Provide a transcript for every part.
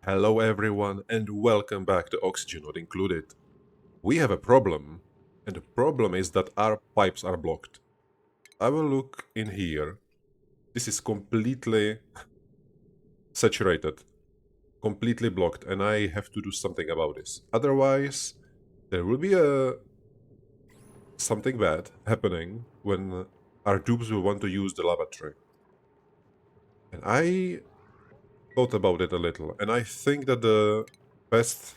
Hello everyone and welcome back to Oxygen Not Included. We have a problem, and the problem is that our pipes are blocked. I will look in here. This is completely saturated, completely blocked, and I have to do something about this. Otherwise, there will be something bad happening when our dupes will want to use the lavatory. And I thought about it a little, and I think that the best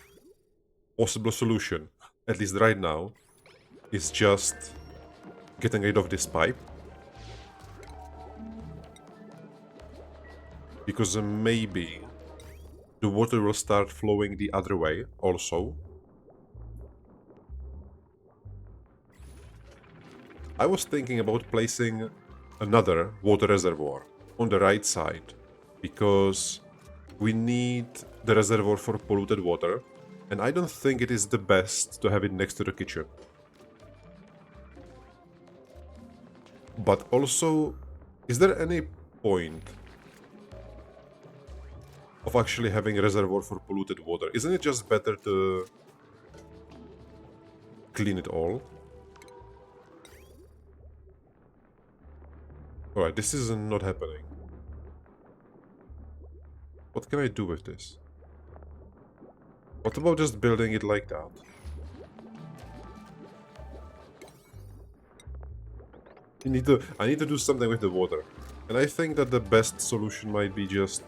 possible solution, at least right now, is just getting rid of this pipe. Because maybe the water will start flowing the other way also. I was thinking about placing another water reservoir on the right side, because we need the reservoir for polluted water, and I don't think it is the best to have it next to the kitchen. But also, is there any point of actually having a reservoir for polluted water? Isn't it just better to clean it all? Alright, this is not happening. What can I do with this? What about just building it like that? I need to do something with the water. And I think that the best solution might be just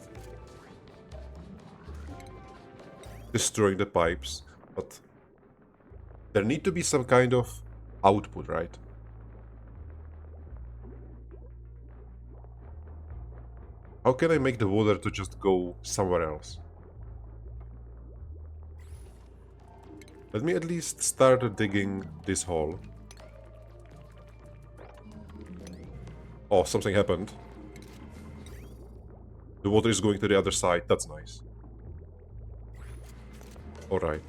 destroying the pipes. But there need to be some kind of output, right? How can I make the water to just go somewhere else? Let me at least start digging this hole. Oh, something happened. The water is going to the other side, that's nice. Alright.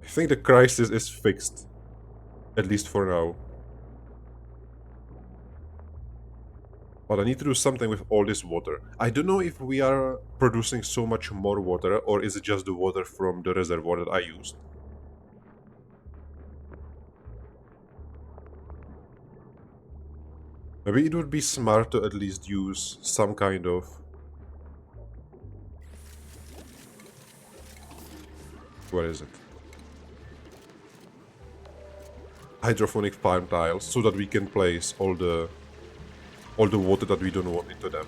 I think the crisis is fixed. At least for now. But I need to do something with all this water. I don't know if we are producing so much more water, or is it just the water from the reservoir that I used. Maybe it would be smart to at least use some kind of... Where is it? Hydroponic farm tiles, so that we can place all the water that we don't want into them.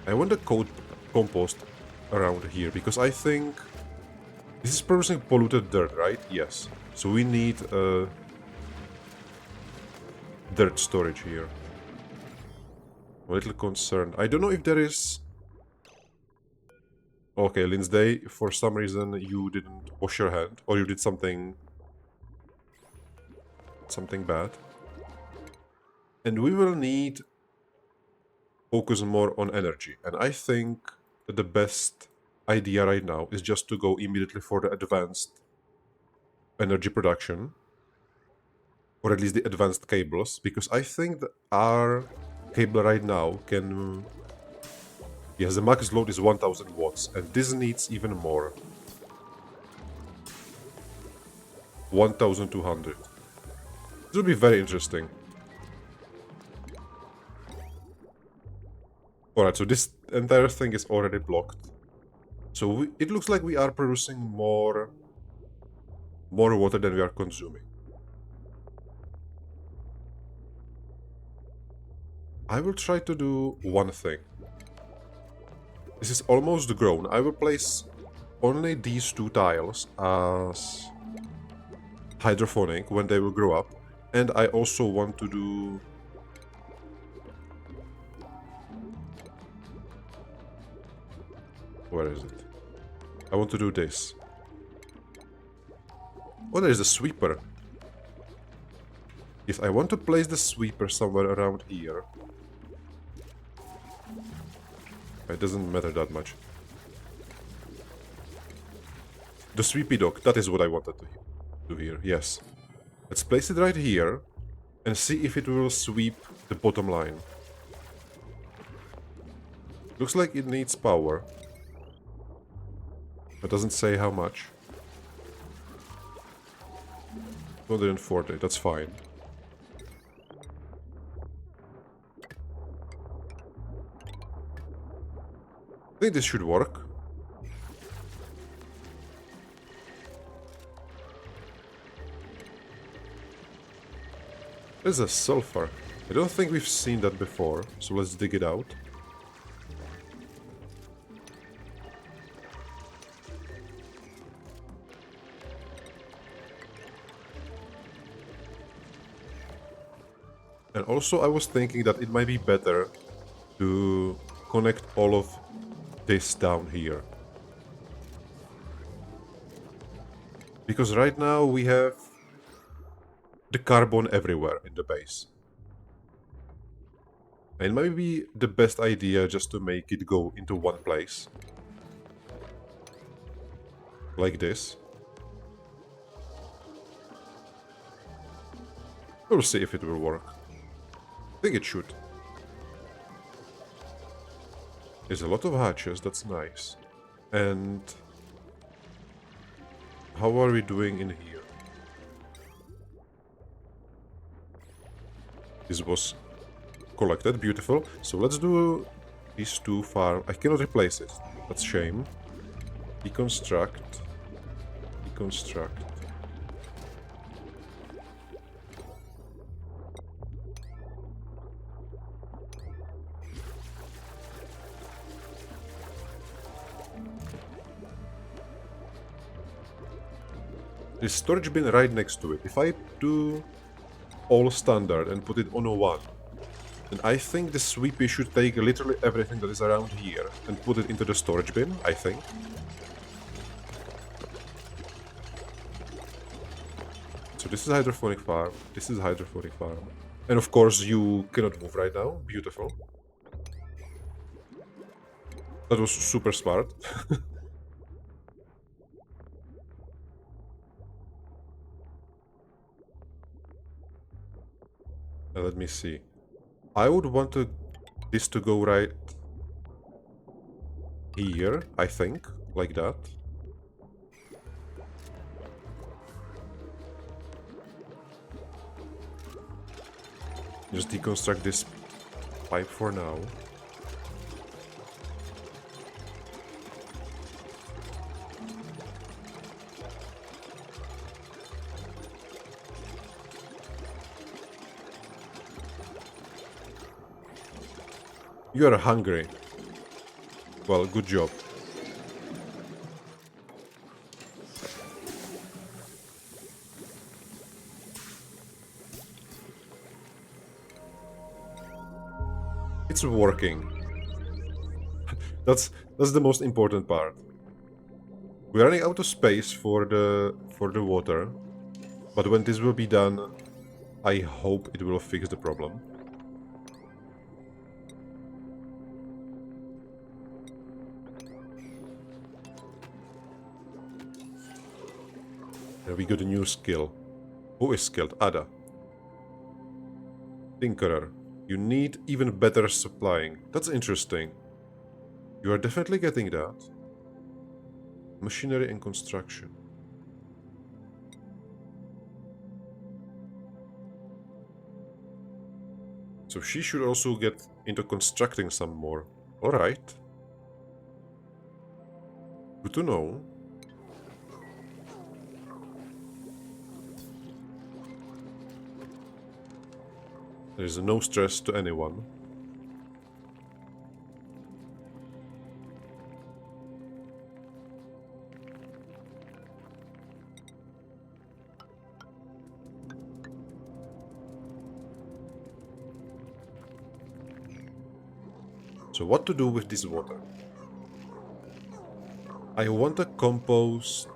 I want the compost around here, because I think this is producing polluted dirt, right? Yes. So we need dirt storage here. I'm a little concerned. I don't know if there is... Okay, Lindsay, for some reason you didn't wash your hand, or you did something bad. And we will need focus more on energy. And I think that the best idea right now is just to go immediately for the advanced energy production. Or at least the advanced cables. Because I think that our cable right now can... Yes, the max load is 1000 watts. And this needs even more. 1200. This will be very interesting. Alright, so this entire thing is already blocked. So it looks like we are producing more water than we are consuming. I will try to do one thing. This is almost grown. I will place only these two tiles as hydroponic when they will grow up. And I also want to do... Where is it? I want to do this. Oh, there is a sweeper. If I want to place the sweeper somewhere around here... It doesn't matter that much. The Sweepy dog, that is what I wanted to do here, yes. Let's place it right here and see if it will sweep the bottom line. Looks like it needs power. It doesn't say how much. 240, that's fine. I think this should work. There's a sulfur. I don't think we've seen that before, so let's dig it out. And also I was thinking that it might be better to connect all of this down here. Because right now we have the carbon everywhere in the base. And it might be the best idea just to make it go into one place. Like this. We'll see if it will work. I think it should. There's a lot of hatches, that's nice. And how are we doing in here? This was collected, beautiful. So let's do these two farm. I cannot replace it. That's a shame. Deconstruct. Deconstruct. This storage bin right next to it. If I do all standard and put it on a 1, then I think the Sweepy should take literally everything that is around here and put it into the storage bin, I think. So this is hydroponic farm, this is hydroponic farm. And of course you cannot move right now, beautiful. That was super smart. Let me see. I would want this to go right here, I think, like that. Just deconstruct this pipe for now. You are hungry. Well, good job. It's working. That's the most important part. We're running out of space for the water, but when this will be done, I hope it will fix the problem. And we got a new skill. Who is skilled? Ada. Tinkerer. You need even better supplying. That's interesting. You are definitely getting that. Machinery and construction. So she should also get into constructing some more. Alright. Good to know. There is no stress to anyone. So what to do with this water? I want the compost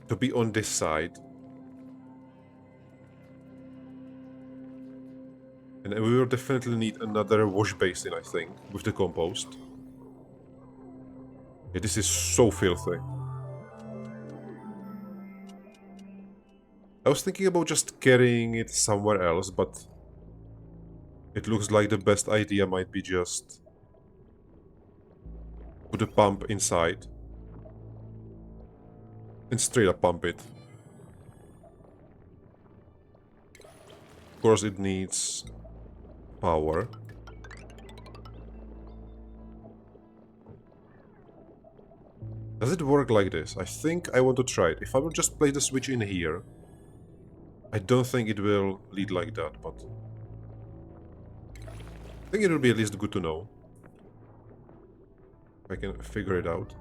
to be on this side. And we will definitely need another wash basin, I think, with the compost. Yeah, this is so filthy. I was thinking about just carrying it somewhere else, but it looks like the best idea might be just put a pump inside and straight up pump it. Of course, it needs power. Does it work like this? I think I want to try it. If I will just place the switch in here, I don't think it will lead like that, but I think it will be at least good to know. If I can figure it out.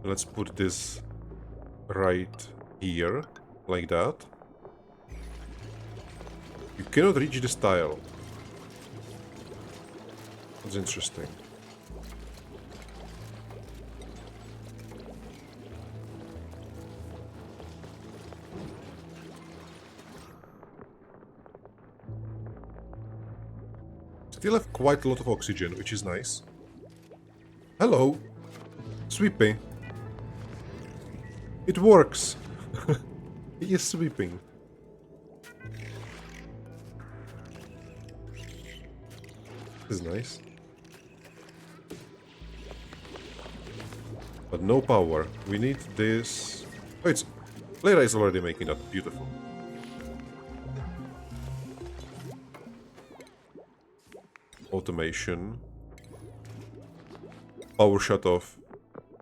Let's put this right here, like that. You cannot reach this tile. That's interesting. Still have quite a lot of oxygen, which is nice. Hello, Sweepy. It works. He is sweeping. This is nice. But no power. We need this. Oh, it's... Lara is already making that beautiful. Automation. Power shut off.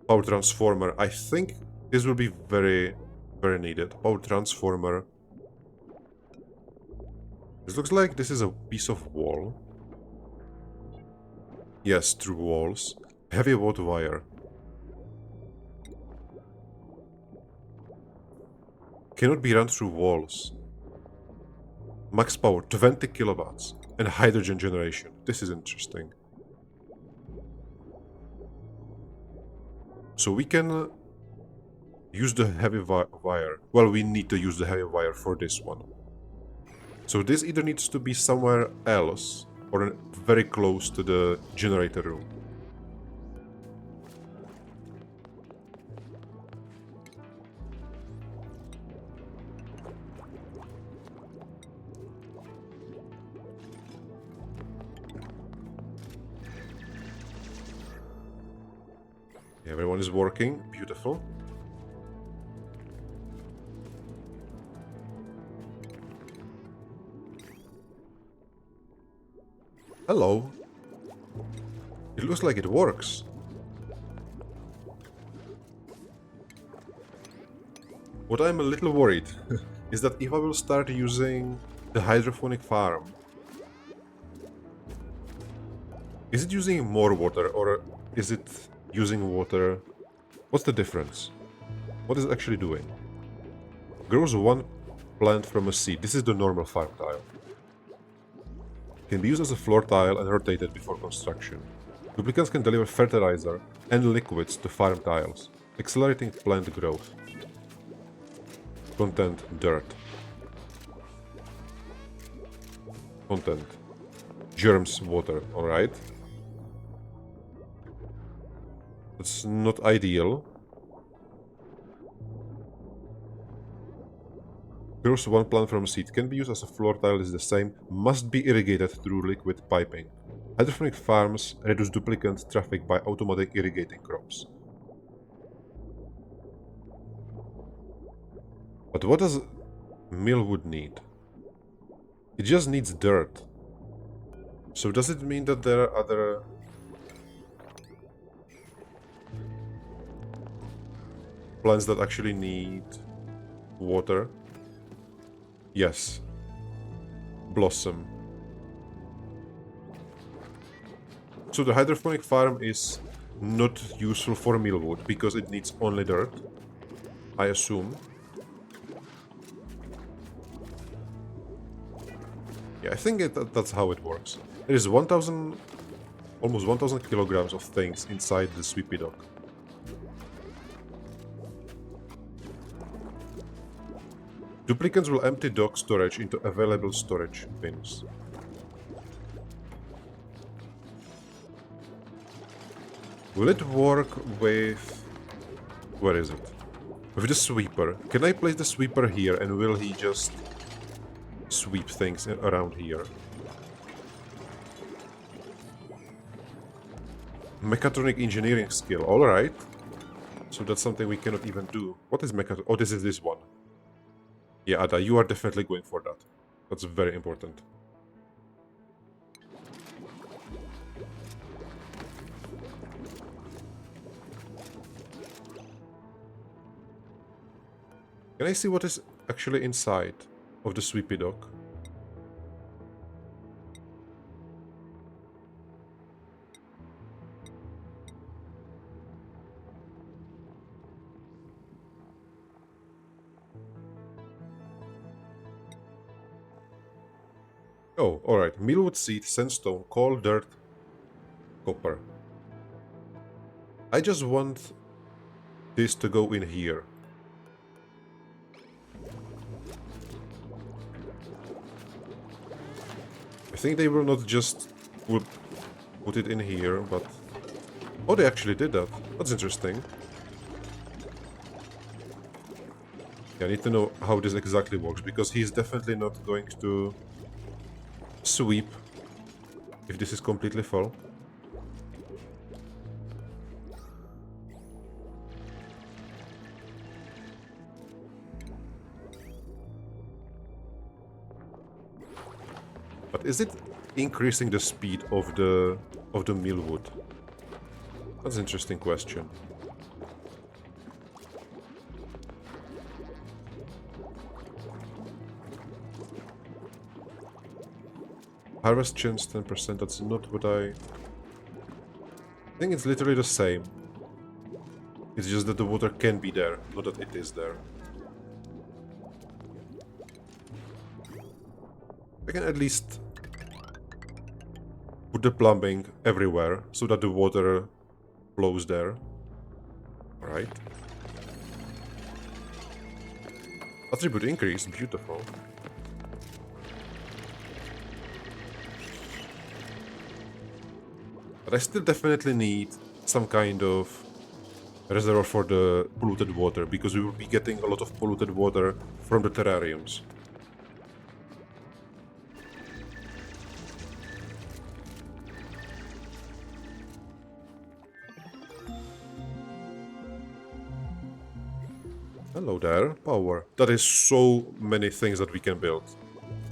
Power transformer. I think this will be very, very needed. Power transformer. This looks like this is a piece of wall. Yes, through walls. Heavy watt wire. Cannot be run through walls. Max power 20 kilowatts. And hydrogen generation. This is interesting. So we can use the heavy wire. Well, we need to use the heavy wire for this one. So this either needs to be somewhere else or very close to the generator room. Everyone is working. Beautiful. Hello. It looks like it works. What I'm a little worried is that if I will start using the hydroponic farm, is it using more water or is it using water? What's the difference? What is it actually doing? Grows one plant from a seed. This is the normal farm tile. Can be used as a floor tile and rotated before construction. Duplicants can deliver fertilizer and liquids to farm tiles, accelerating plant growth. Content: dirt. Content: germs, water. Alright. That's not ideal. Grows one plant from seed. Can be used as a floor tile, is the same. Must be irrigated through liquid piping. Hydroponic farms reduce duplicant traffic by automatic irrigating crops. But what does millwood need? It just needs dirt. So does it mean that there are other... plants that actually need water? Yes. Blossom. So the hydroponic farm is not useful for millwood because it needs only dirt, I assume. Yeah, I think that's how it works. There is 1,000, almost 1,000 kilograms of things inside the Sweepy dock. Duplicants will empty dock storage into available storage bins. Will it work with Where is it? With the sweeper. Can I place the sweeper here and will he just sweep things around here? Mechatronic engineering skill, alright. So that's something we cannot even do. What is mechatronic? Oh, this is this one. Yeah, Ada, you are definitely going for that. That's very important. Can I see what is actually inside of the Sweepy dock? Oh, alright. Mealwood seed, sandstone, coal, dirt, copper. I just want this to go in here. I think they will not just put it in here, but... Oh, they actually did that. That's interesting. Yeah, I need to know how this exactly works, because he's definitely not going to sweep if this is completely full. But is it increasing the speed of the mealwood? That's an interesting question. Harvest chance 10%, that's not what I think it's literally the same. It's just that the water can be there, not that it is there. I can at least put the plumbing everywhere so that the water flows there. Alright. Attribute increase, beautiful. But I still definitely need some kind of reservoir for the polluted water, because we will be getting a lot of polluted water from the terrariums. Hello there, power. That is so many things that we can build.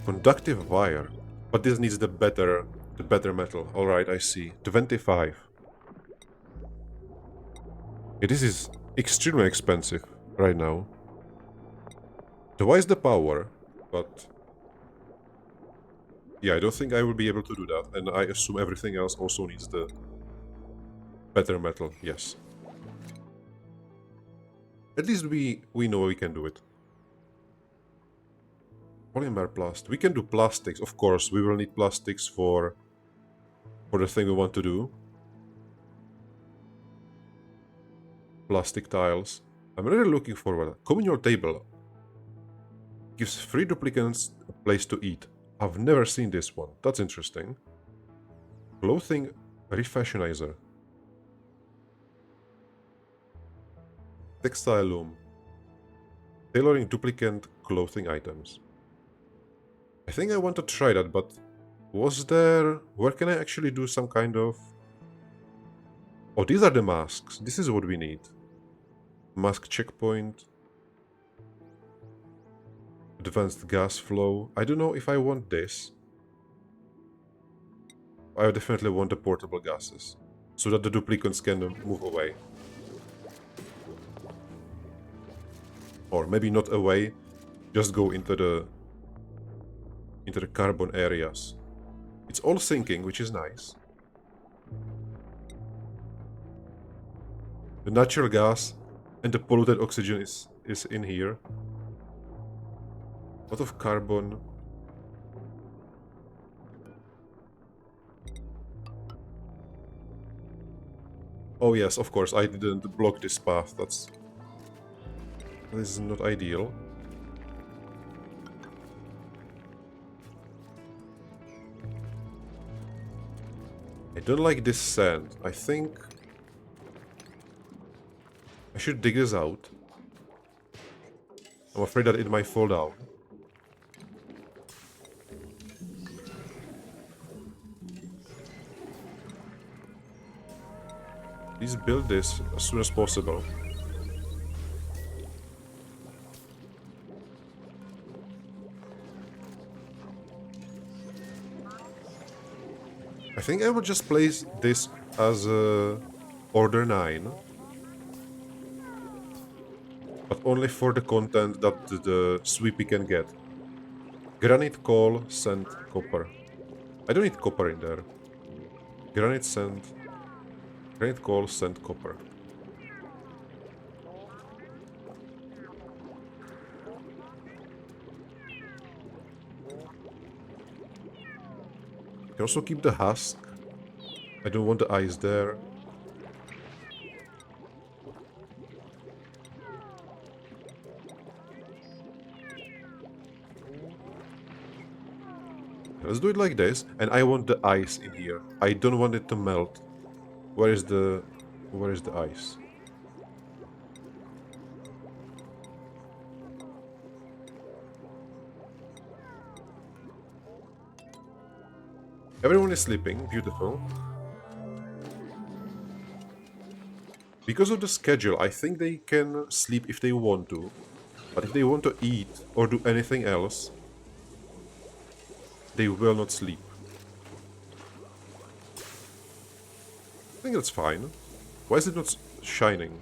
Conductive wire. But this needs the better metal. Alright, I see. 25. Yeah, this is extremely expensive right now. Twice the power, but... Yeah, I don't think I will be able to do that. And I assume everything else also needs the better metal, yes. At least we know we can do it. Polymer plast. We can do plastics, of course. We will need plastics for the thing we want to do. Plastic tiles. I'm really looking forward. Communal table. Gives 3 duplicants a place to eat. I've never seen this one. That's interesting. Clothing refashionizer. Textile loom. Tailoring duplicate clothing items. I think I want to try that, but was there... Where can I actually do some kind of... Oh, these are the masks. This is what we need. Mask checkpoint. Advanced gas flow. I don't know if I want this. I definitely want the portable gases, so that the duplicates can move away. Or maybe not away, just go into the carbon areas. It's all sinking, which is nice. The natural gas and the polluted oxygen is in here. A lot of carbon. Oh yes, of course, I didn't block this path. This is not ideal. I don't like this sand. I think I should dig this out. I'm afraid that it might fall down. Please build this as soon as possible. I think I will just place this as order 9. But only for the content that the Sweepy can get. Granite, coal, sand, copper. I don't need copper in there. Granite, sand. Granite, coal, sand, copper. I can also keep the husk. I don't want the ice there. Let's do it like this, and I want the ice in here. I don't want it to melt. Where is the ice? Everyone is sleeping, beautiful. Because of the schedule, I think they can sleep if they want to. But if they want to eat or do anything else, they will not sleep. I think that's fine. Why is it not shining?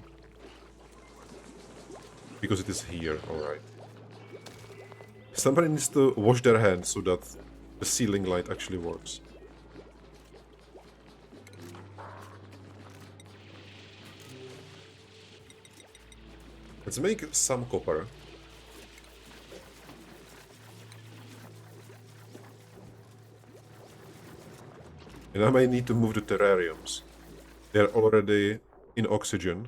Because it is here, alright. Somebody needs to wash their hands so that the ceiling light actually works. Let's make some copper. And I might need to move the terrariums. They're already in oxygen.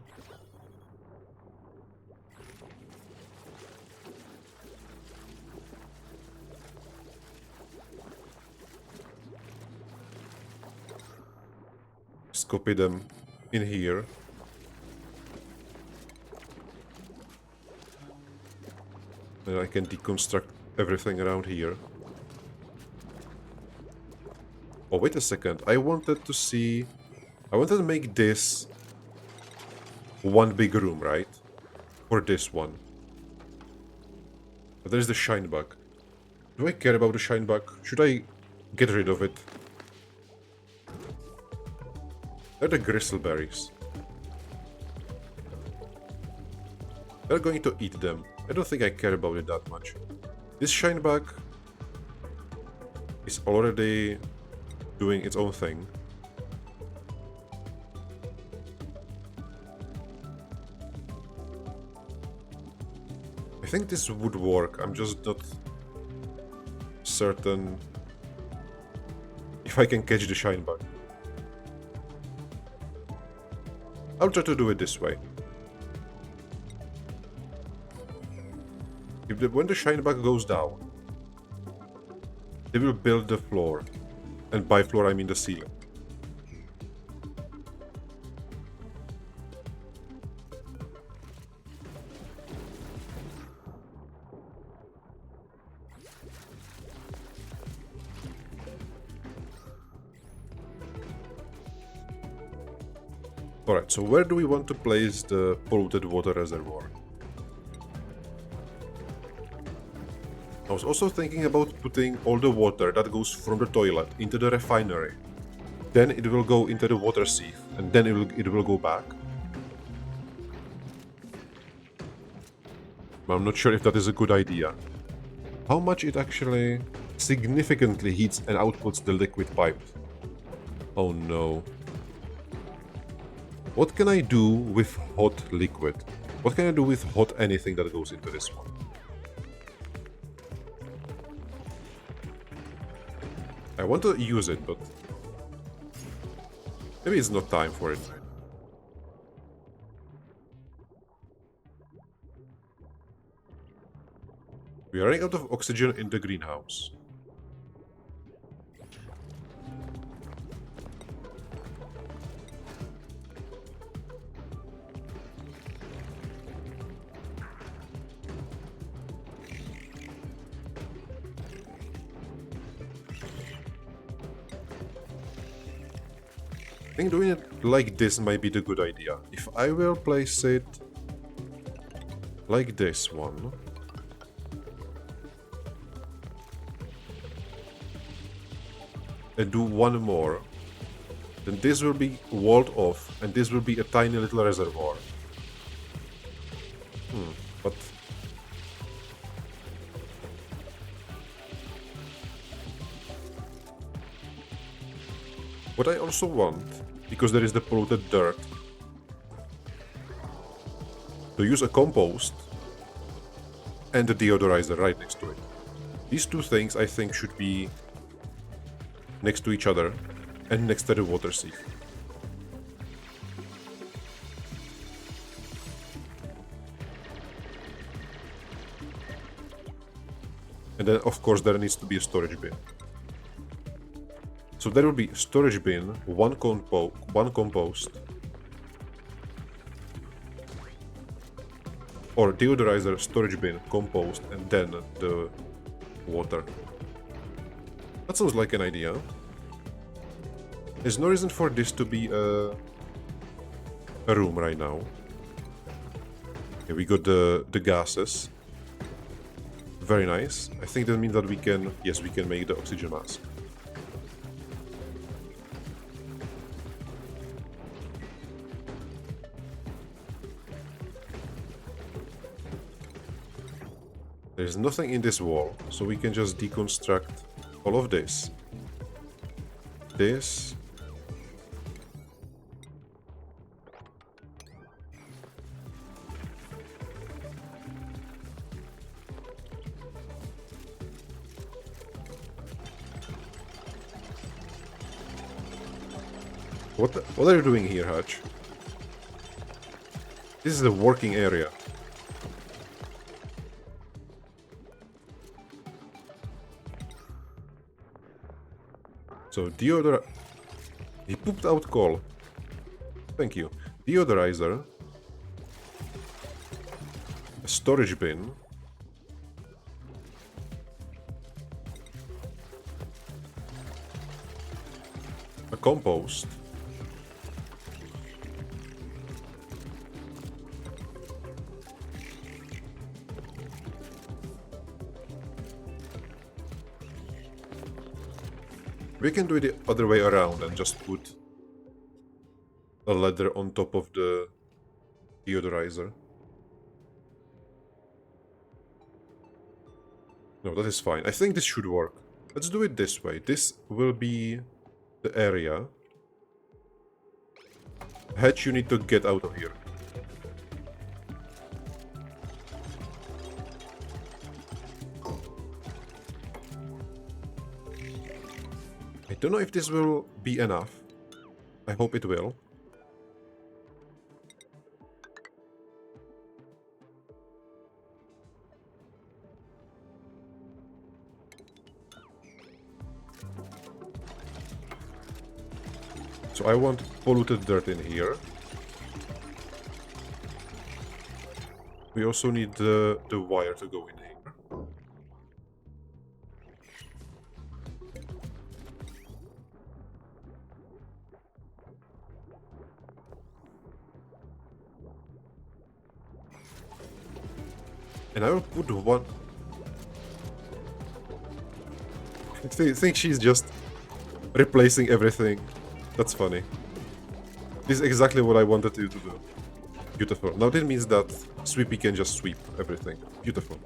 Just copy them in here. And I can deconstruct everything around here. Oh, wait a second. I wanted to make this one big room, right? For this one. But there's the shine bug. Do I care about the shine bug? Should I get rid of it? They're the gristleberries. They're going to eat them. I don't think I care about it that much. This shine bug is already doing its own thing. I think this would work. I'm just not certain if I can catch the shine bug. I'll try to do it this way. When the shine bug goes down, they will build the floor. And by floor I mean the ceiling. Alright, so where do we want to place the polluted water reservoir? I was also thinking about putting all the water that goes from the toilet into the refinery. Then it will go into the water sieve, and then it will go back. But I'm not sure if that is a good idea. How much it actually significantly heats and outputs the liquid pipe. Oh no. What can I do with hot liquid? What can I do with hot anything that goes into this one? I want to use it, but maybe it's not time for it. We are running out of oxygen in the greenhouse. I think doing it like this might be the good idea. If I will place it like this one, and do one more, then this will be walled off, and this will be a tiny little reservoir. But what I also want, because there is the polluted dirt, to use a compost and a deodorizer right next to it. These two things I think should be next to each other and next to the water sieve. And then of course there needs to be a storage bin. So there will be storage bin, one compost, or deodorizer, storage bin, compost, and then the water. That sounds like an idea. There's no reason for this to be a room right now. Okay, we got the gases. Very nice. I think that means that we can, yes, we can make the oxygen mask. There's nothing in this wall, so we can just deconstruct all of this. This. What are you doing here, Hutch? This is the working area. So he pooped out coal. Thank you. Deodorizer. A storage bin. A compost. We can do it the other way around and just put a ladder on top of the deodorizer. No, that is fine. I think this should work. Let's do it this way. This will be the area. Hatch, you need to get out of here. I don't know if this will be enough. I hope it will. So I want polluted dirt in here. We also need the wire to go in here. And I will put one... I think she's just replacing everything. That's funny. This is exactly what I wanted you to do. Beautiful. Now this means that Sweepy can just sweep everything. Beautiful.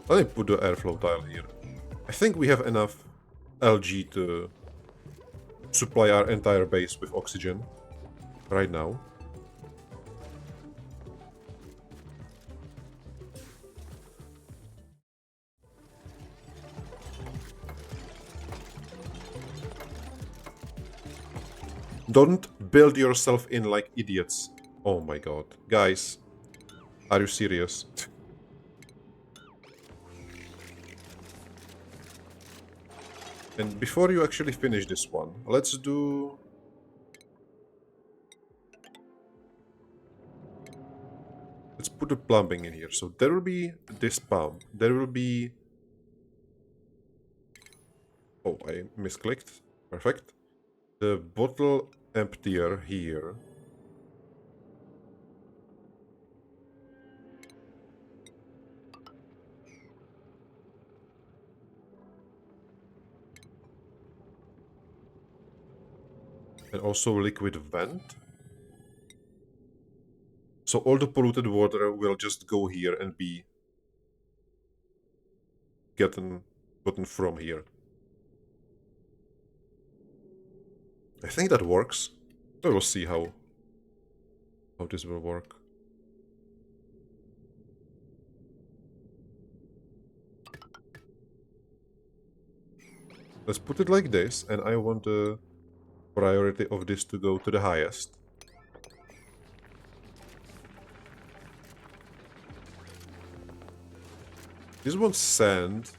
Let me put the airflow tile here. I think we have enough algae to supply our entire base with oxygen right now. Don't build yourself in like idiots. Oh my god. Guys, are you serious? And before you actually finish this one, let's do... Let's put the plumbing in here. So there will be this pump. There will be... Oh, I misclicked. Perfect. The bottle emptier here. And also liquid vent. So all the polluted water will just go here and be gotten from here. I think that works. We will see how this will work. Let's put it like this, and I want the priority of this to go to the highest. This wants sand,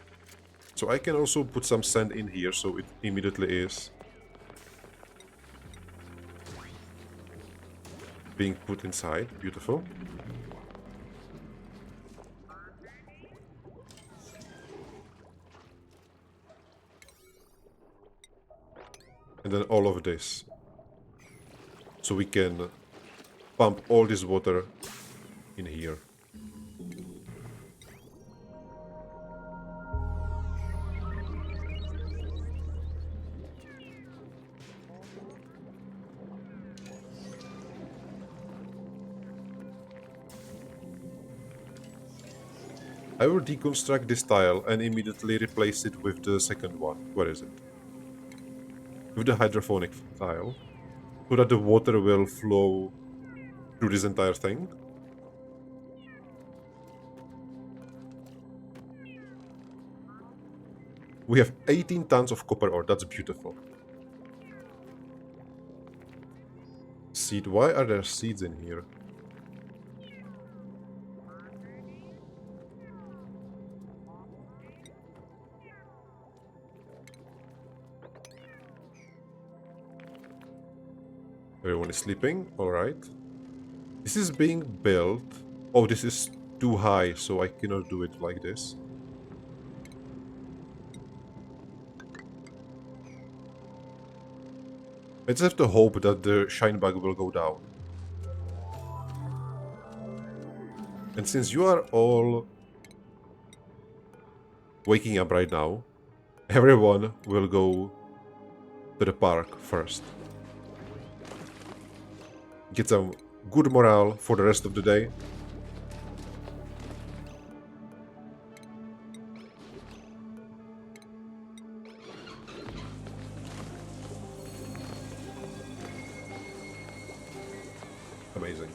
so I can also put some sand in here, so it immediately is being put inside. Beautiful. And then all of this. So we can pump all this water in here. I will deconstruct this tile and immediately replace it with the second one. Where is it? With the hydrophonic tile. So that the water will flow through this entire thing. We have 18 tons of copper ore. That's beautiful. Seed. Why are there seeds in here? Everyone is sleeping. Alright. This is being built. Oh, this is too high, so I cannot do it like this. I just have to hope that the shine bug will go down. And since you are all waking up right now, everyone will go to the park first. Get some good morale for the rest of the day. Amazing.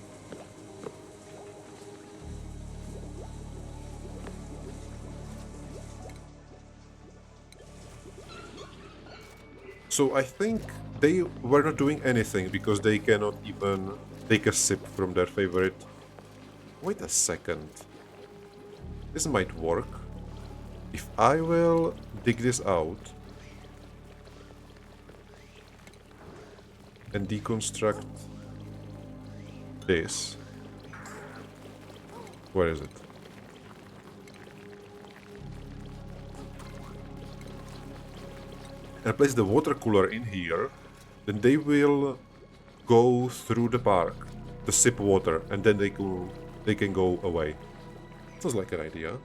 So I think they were not doing anything because they cannot even take a sip from their favorite. Wait a second. This might work. If I will dig this out and deconstruct this. Where is it? And place the water cooler in here, then they will go through the park to sip water, and then they can go away. Sounds like an idea.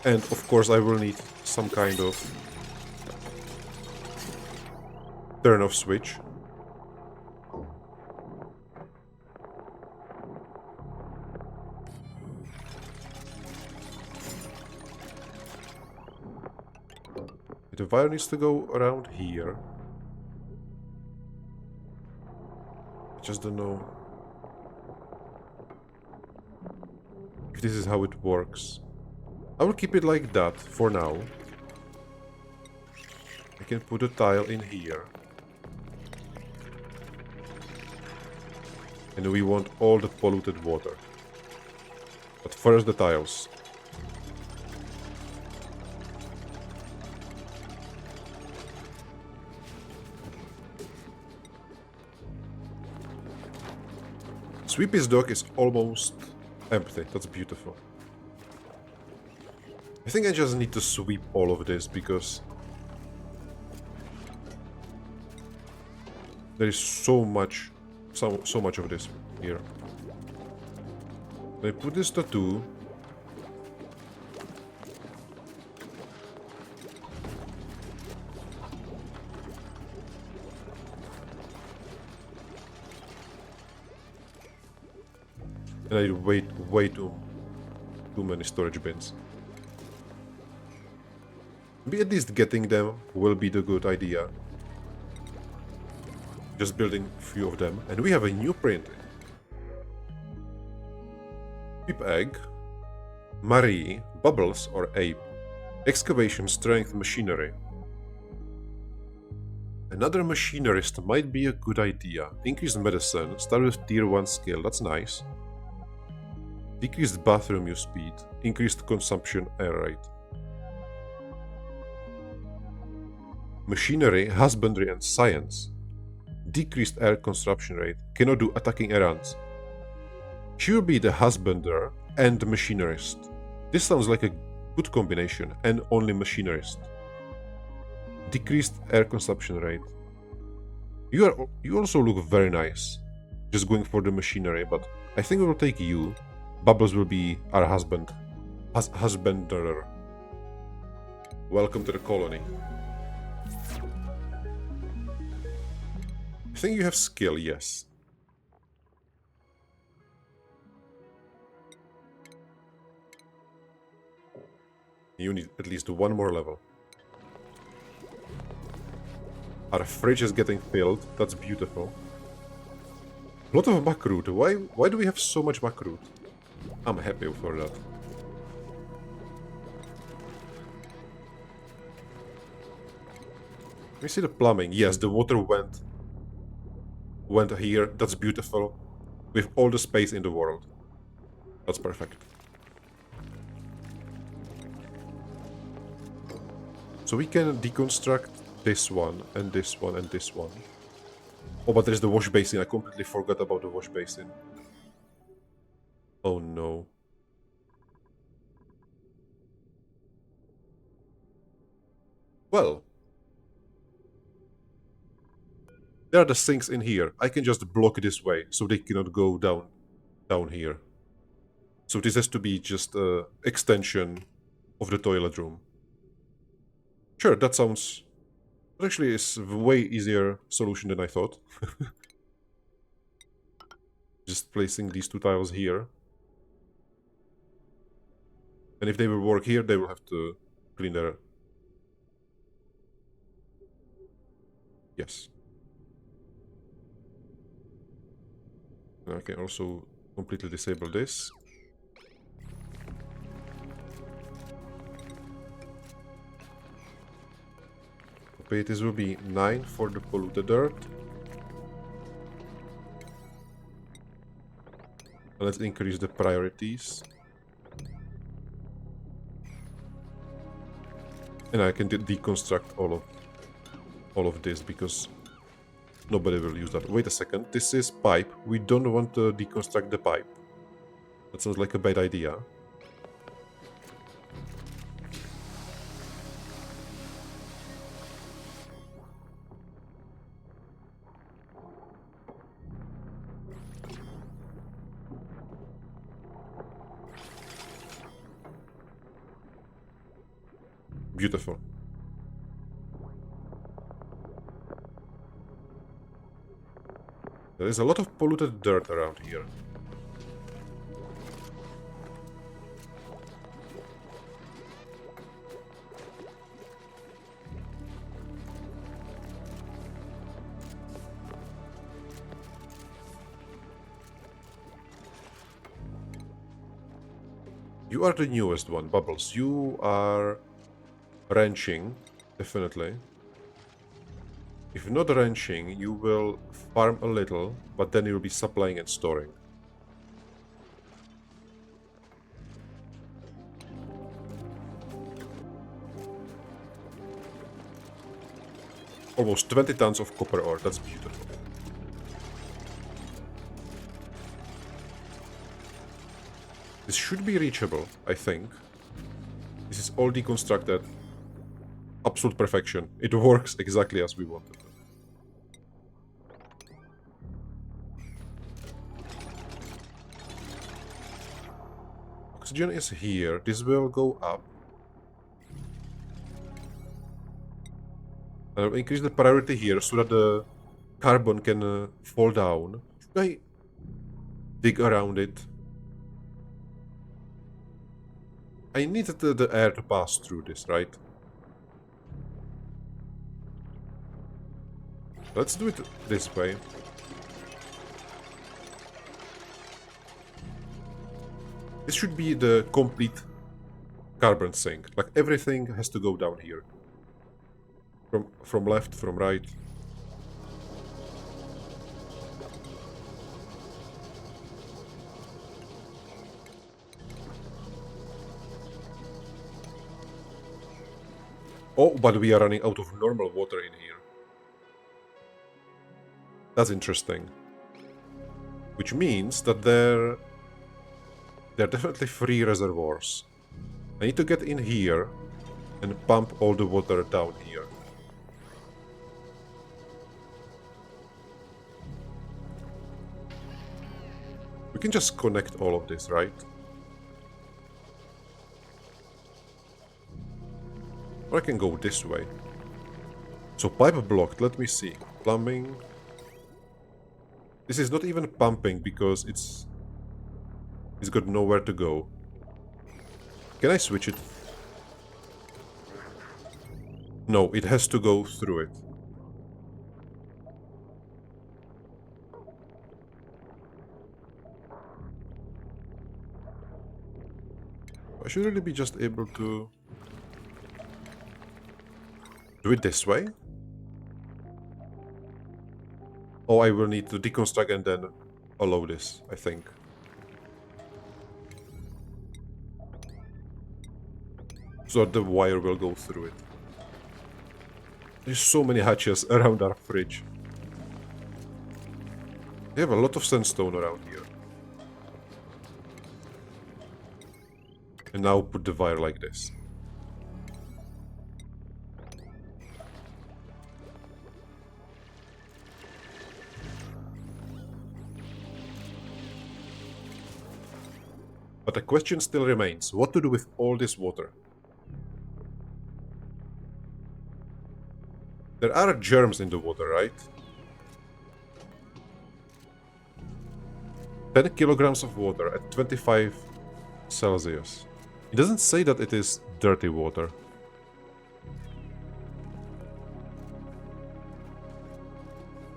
And of course I will need some kind of turn off switch. The wire needs to go around here. I just don't know if this is how it works. I will keep it like that for now. I can put a tile in here. And we want all the polluted water. But first the tiles. Sweepy's dock is almost empty. That's beautiful. I think I just need to sweep all of this because there is so much of this here. I put this to 2. And I way too many storage bins. Maybe at least getting them will be the good idea. Just building a few of them. And we have a new print. Peep Egg, Marie, Bubbles or Ape. Excavation Strength Machinery. Another machinist might be a good idea. Increased medicine, start with tier 1 skill, that's nice. Decreased bathroom use speed, increased consumption air rate. Machinery, husbandry and science. Decreased air consumption rate, cannot do attacking errands. She will be the husbander and the machinist. This sounds like a good combination, and only machinist. Decreased air consumption rate. You also look very nice. Just going for the machinery, but I think we will take you. Bubbles will be our husband. Husbander. Welcome to the colony. I think you have skill, yes. You need at least 1 more level. Our fridge is getting filled. That's beautiful. A lot of backroot. Why do we have so much backroot? I'm happy for that. Let me see the plumbing. Yes, the water went here. That's beautiful. We have all the space in the world. That's perfect. So we can deconstruct this one and this one and this one. Oh, but there's the wash basin. I completely forgot about the wash basin. Oh no. Well. There are the sinks in here. I can just block this way, so they cannot go down here. So this has to be just an extension of the toilet room. Sure, that sounds... That actually is a way easier solution than I thought. Just placing these 2 tiles here. And if they will work here, they will have to clean their... Yes. And I can also completely disable this. Okay, this will be 9 for the polluted dirt. Let's increase the priorities. And I can deconstruct all of this because nobody will use that. Wait a second, this is pipe. We don't want to deconstruct the pipe. That sounds like a bad idea. Beautiful. There is a lot of polluted dirt around here. You are the newest one, Bubbles. You are ranching, definitely. If not ranching, you will farm a little, but then you will be supplying and storing. Almost 20 tons of copper ore, that's beautiful. should be reachable, I think. This is all deconstructed. Absolute perfection. It works exactly as we wanted. Oxygen is here. This will go up. I'll increase the priority here so that the carbon can fall down. Should I dig around it? I need the air to pass through this, right? Let's do it this way. This should be the complete carbon sink. Like everything has to go down here. From left, from right. Oh, but we are running out of normal water in here. That's interesting. Which means that there are definitely 3 reservoirs. I need to get in here and pump all the water down here. We can just connect all of this, right? Or I can go this way. So pipe blocked, let me see. Plumbing. This is not even pumping because it's got nowhere to go. Can I switch it? No, it has to go through it. I should really be just able to do it this way. Oh, I will need to deconstruct and then allow this, I think. So the wire will go through it. There's so many hatches around our fridge. They have a lot of sandstone around here. And now put the wire like this. But the question still remains, what to do with all this water? There are germs in the water, right? 10 kilograms of water at 25 Celsius. It doesn't say that it is dirty water.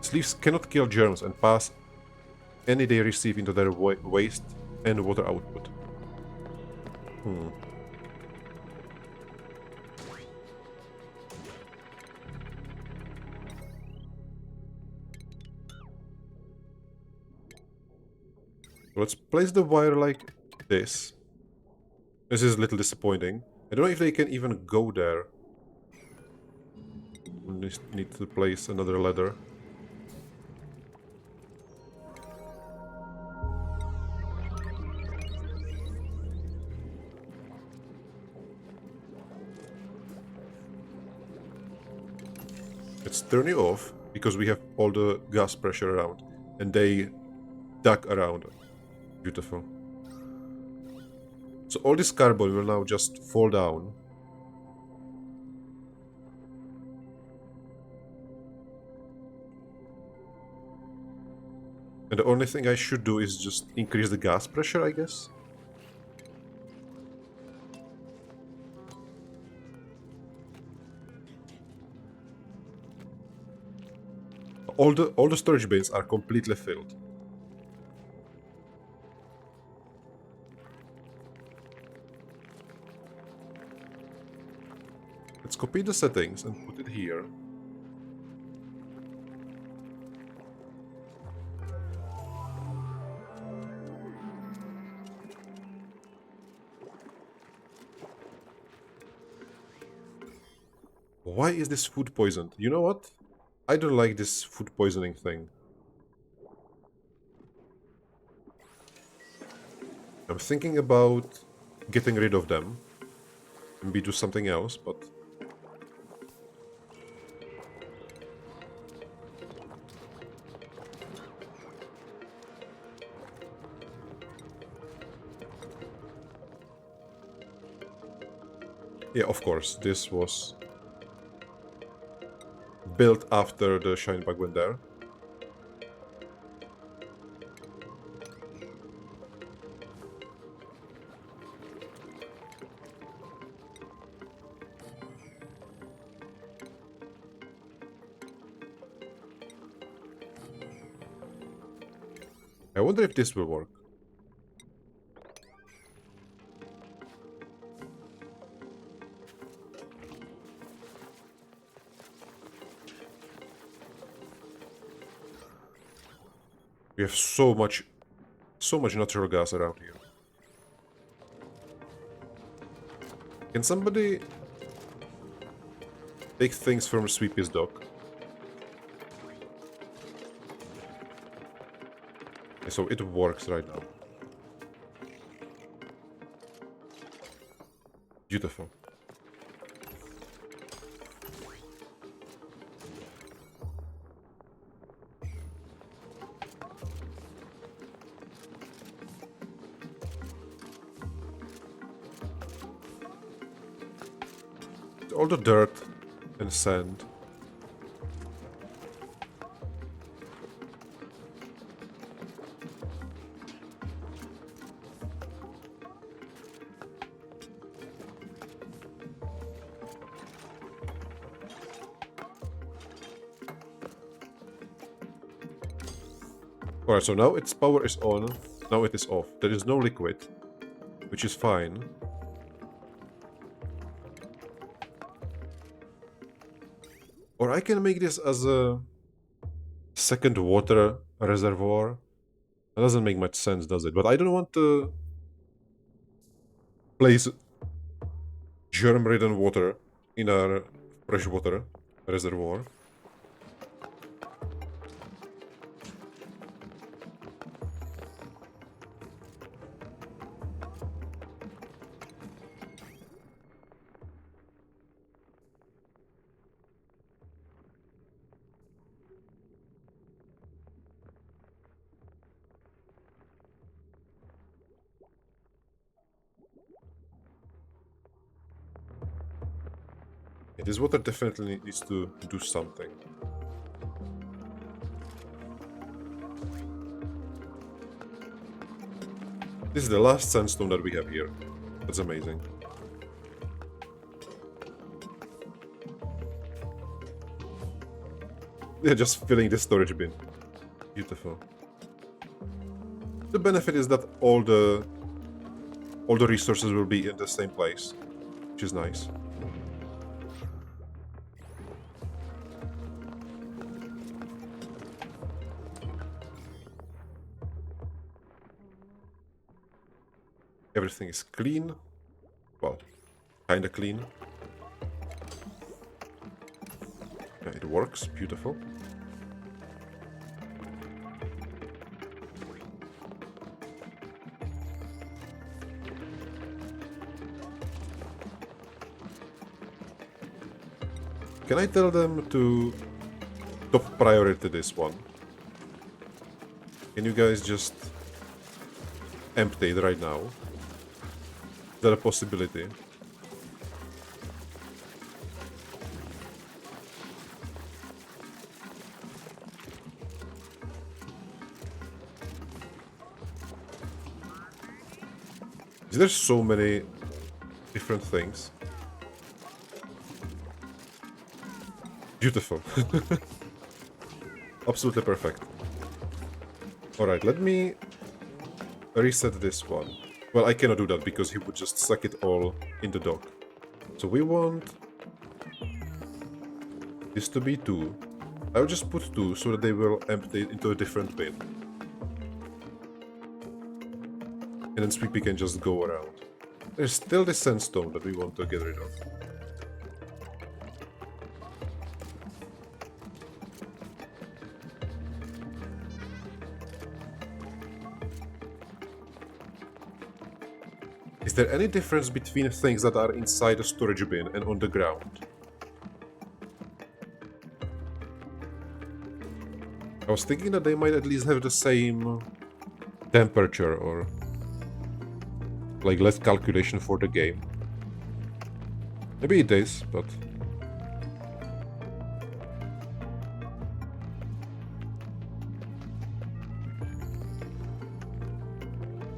Sleeves cannot kill germs and pass any they receive into their waste and water output. Let's place the wire like this. This is a little disappointing. I don't know if they can even go there. We need to place another ladder. Let's turn it off because we have all the gas pressure around and they duck around. Beautiful. So all this carbon will now just fall down. And the only thing I should do is just increase the gas pressure, I guess. All the storage bins are completely filled. Let's copy the settings and put it here. Why is this food poisoned? You know what? I don't like this food poisoning thing. I'm thinking about getting rid of them. Maybe do something else, but... Yeah, of course, this was built after the shine bug went there. I wonder if this will work. We have so much natural gas around here. Can somebody take things from Sweepy's dock? Okay, so it works right now. Beautiful. All the dirt and sand. Alright, so now its power is on, now it is off. There is no liquid, which is fine. Or I can make this as a second water reservoir. That doesn't make much sense, does it? But I don't want to place germ-ridden water in our freshwater reservoir. This water definitely needs to do something. This is the last sandstone that we have here. That's amazing. Yeah, just filling the storage bin. Beautiful. The benefit is that all the resources will be in the same place, which is nice. Everything is clean. Well, kinda clean. Yeah, it works. Beautiful. Can I tell them to top priority this one? Can you guys just empty it right now? Is that a possibility? There's so many different things. Beautiful. Absolutely perfect. Alright, let me reset this one. Well, I cannot do that because he would just suck it all in the dock. So we want this to be 2. I'll just put 2 so that they will empty it into a different bin. And then Sweepy can just go around. There's still the sandstone that we want to get rid of. Is there any difference between things that are inside a storage bin and on the ground? I was thinking that they might at least have the same temperature or like less calculation for the game. Maybe it is, but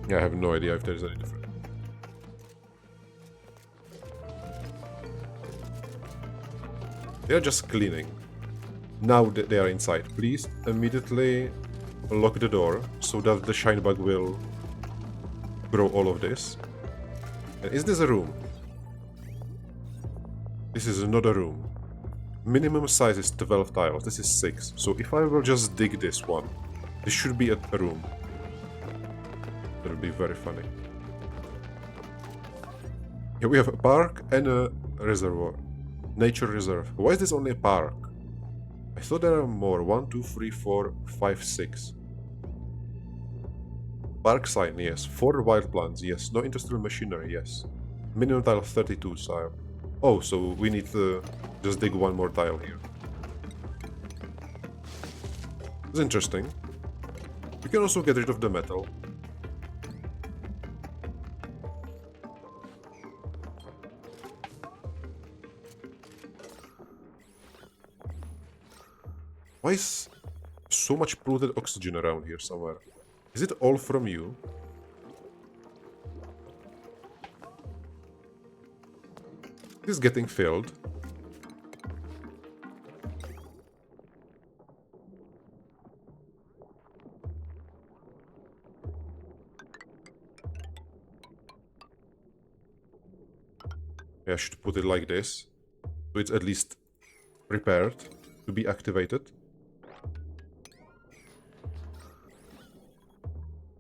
yeah, I have no idea if there's any difference. They are just cleaning. Now that they are inside, please immediately lock the door so that the shine bug will grow all of this. And is this a room? This is not a room. Minimum size is 12 tiles. This is 6. So if I will just dig this one, this should be a room. That would be very funny. Here we have a park and a reservoir. Nature reserve. Why is this only a park? I thought there are more. 1, 2, 3, 4, 5, 6. Park sign, yes. 4 wild plants, yes. No industrial machinery, yes. Minimum tile 32 tile. Oh, so we need to just dig one more tile here. It's interesting. We can also get rid of the metal. Why is so much polluted oxygen around here somewhere? Is it all from you? It is getting filled. Yeah, I should put it like this. So it's at least prepared to be activated.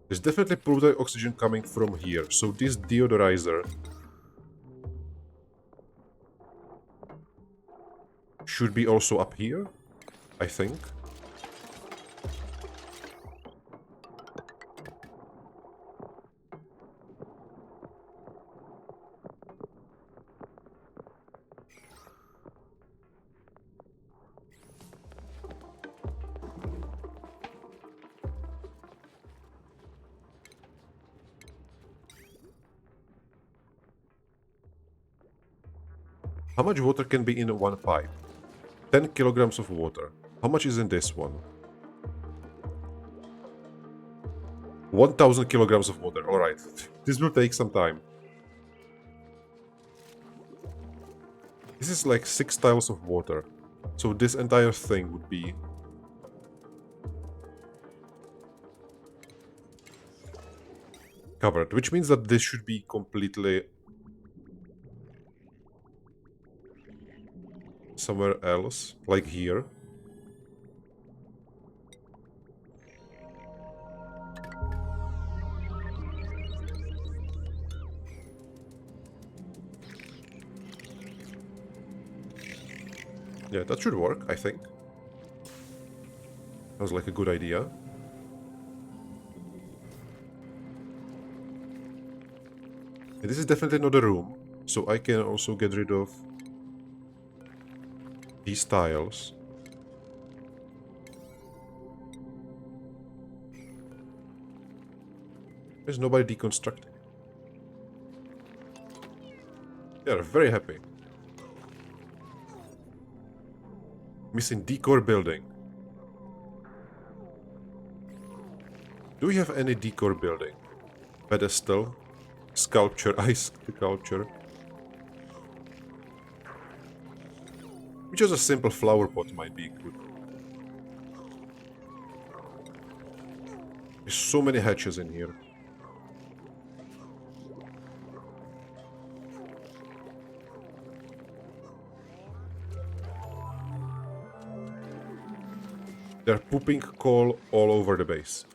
There's definitely polluted oxygen coming from here, so this deodorizer should be also up here, I think. How much water can be in one pipe? 10 kilograms of water. How much is in this one? 1000 kilograms of water. Alright. This will take some time. This is like 6 tiles of water. So this entire thing would be... covered. Which means that this should be completely... somewhere else, like here. Yeah, that should work, I think. Sounds like a good idea. And this is definitely not a room, so I can also get rid of these tiles. There's nobody deconstructing. They are very happy. Missing decor building. Do we have any decor building? Pedestal, sculpture, ice sculpture. Just a simple flower pot might be good. There's so many hatches in here. They're pooping coal all over the base.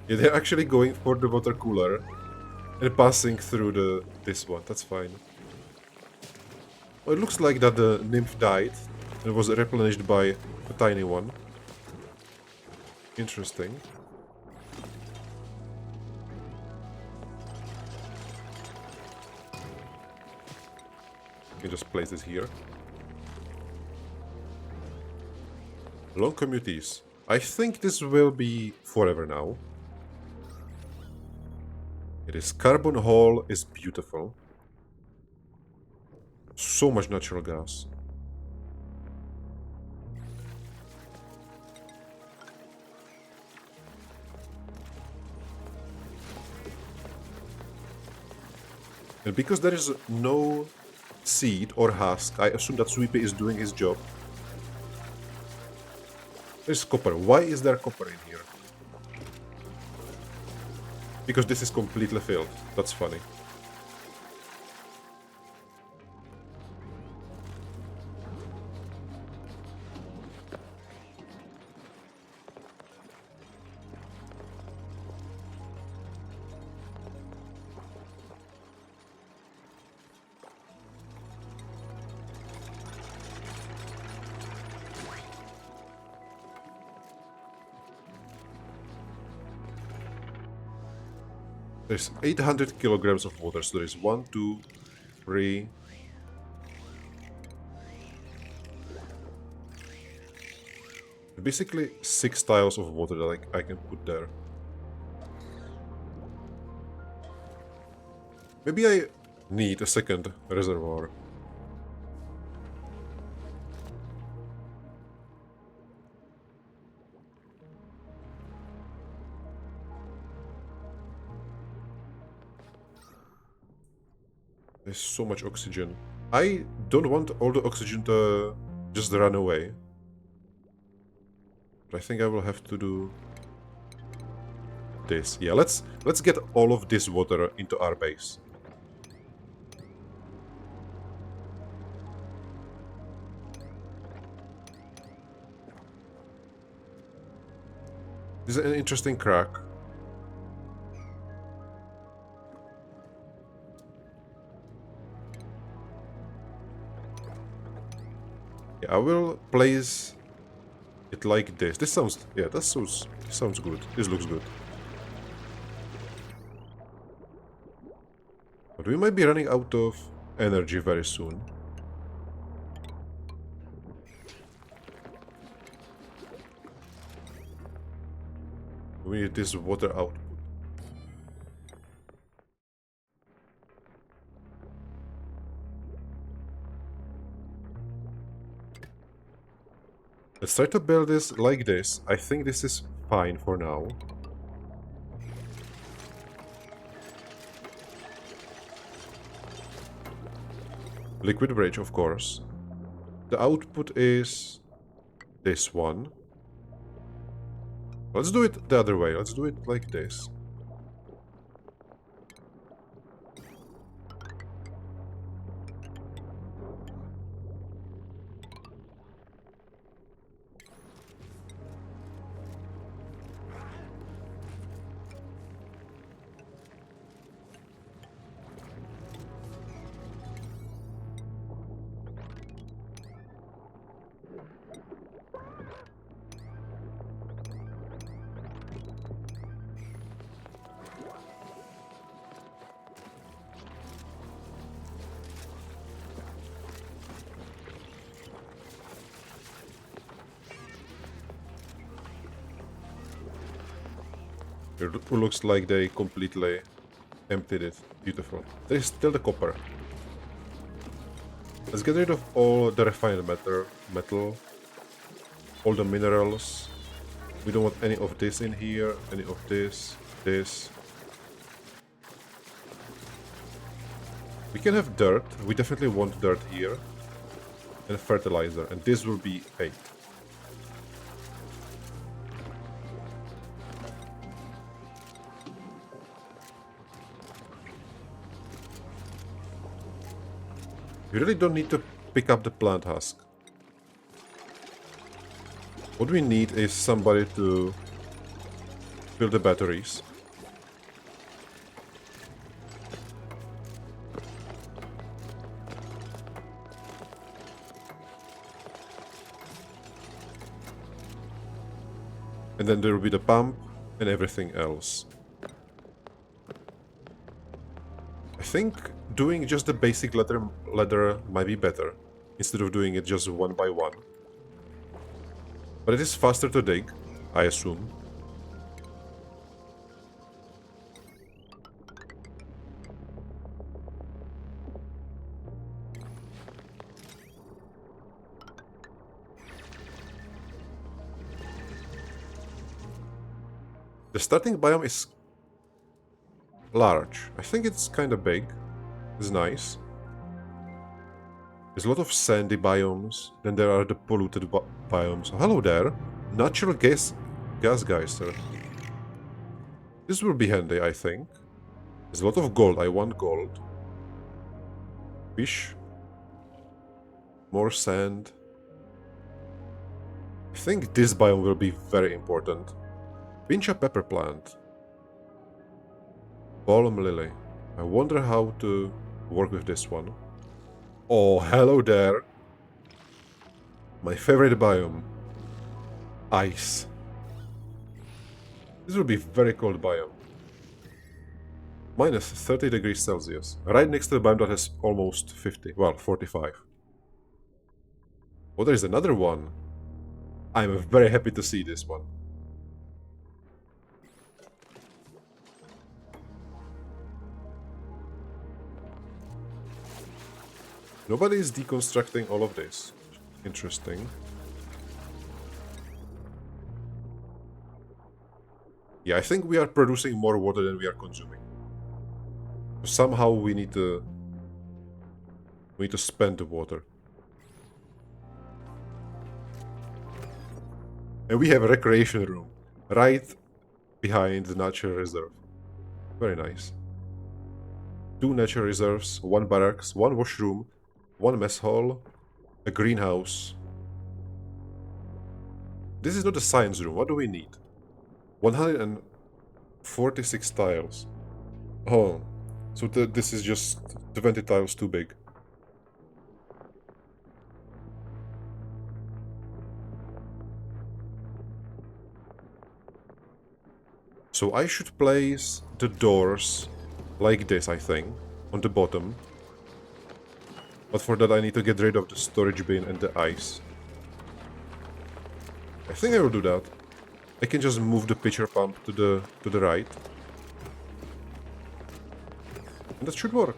Yeah, they're actually going for the water cooler And passing through this one, that's fine. Well, it looks like that the nymph died and was replenished by a tiny one. Interesting. You can just place this here. Long commutes. I think this will be forever now. It is Carbon Hall is beautiful. So much natural gas. And because there is no seed or husk, I assume that Sweepy is doing his job. There's copper. Why is there copper in here? Because this is completely filled. That's funny. There's 800 kilograms of water, so there is 1, 2, 3... Basically 6 tiles of water that I can put there. Maybe I need a second reservoir. There's so much oxygen. I don't want all the oxygen to just run away. But I think I will have to do this. Yeah, let's get all of this water into our base. This is an interesting crack. Yeah, I will place it like this. This sounds... yeah, that sounds good. This looks good. But we might be running out of energy very soon. We need this water output. Let's try to build this like this. I think this is fine for now. Liquid bridge, of course. The output is this one. Let's do it the other way. Let's do it like this. It looks like they completely emptied it. Beautiful. There is still the copper. Let's get rid of all the refined metal, all the minerals. We don't want any of this in here, any of this. We can have dirt. We definitely want dirt here. And fertilizer. And this will be 8. You really don't need to pick up the plant husk. What we need is somebody to build the batteries. And then there will be the pump and everything else. I think doing just the basic ladder might be better, instead of doing it just one by one. But it is faster to dig, I assume. The starting biome is large. I think it's kind of big. It's nice. There's a lot of sandy biomes. Then there are the polluted biomes. Oh, hello there. Natural gas geyser. This will be handy, I think. There's a lot of gold. I want gold. Fish. More sand. I think this biome will be very important. Pincha pepper plant. Balm lily. I wonder how to work with this one. Oh, hello there. My favorite biome. Ice. This will be very cold biome. Minus 30 degrees Celsius. Right next to the biome that has almost 50. Well, 45. Oh, there's another one. I'm very happy to see this one. Nobody is deconstructing all of this. Interesting. Yeah, I think we are producing more water than we are consuming. Somehow we need to spend the water. And we have a recreation room right behind the natural reserve. Very nice. 2 natural reserves, 1 barracks, 1 washroom, 1 mess hall, a greenhouse. This is not a science room. What do we need? 146 tiles. Oh, so this is just 20 tiles too big. So I should place the doors like this, I think, on the bottom. But for that I need to get rid of the storage bin and the ice. I think I will do that. I can just move the pitcher pump to the right. And that should work.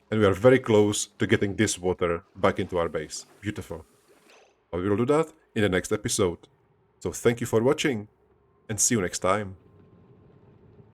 And we are very close to getting this water back into our base. Beautiful. But we will do that in the next episode. So thank you for watching, and see you next time.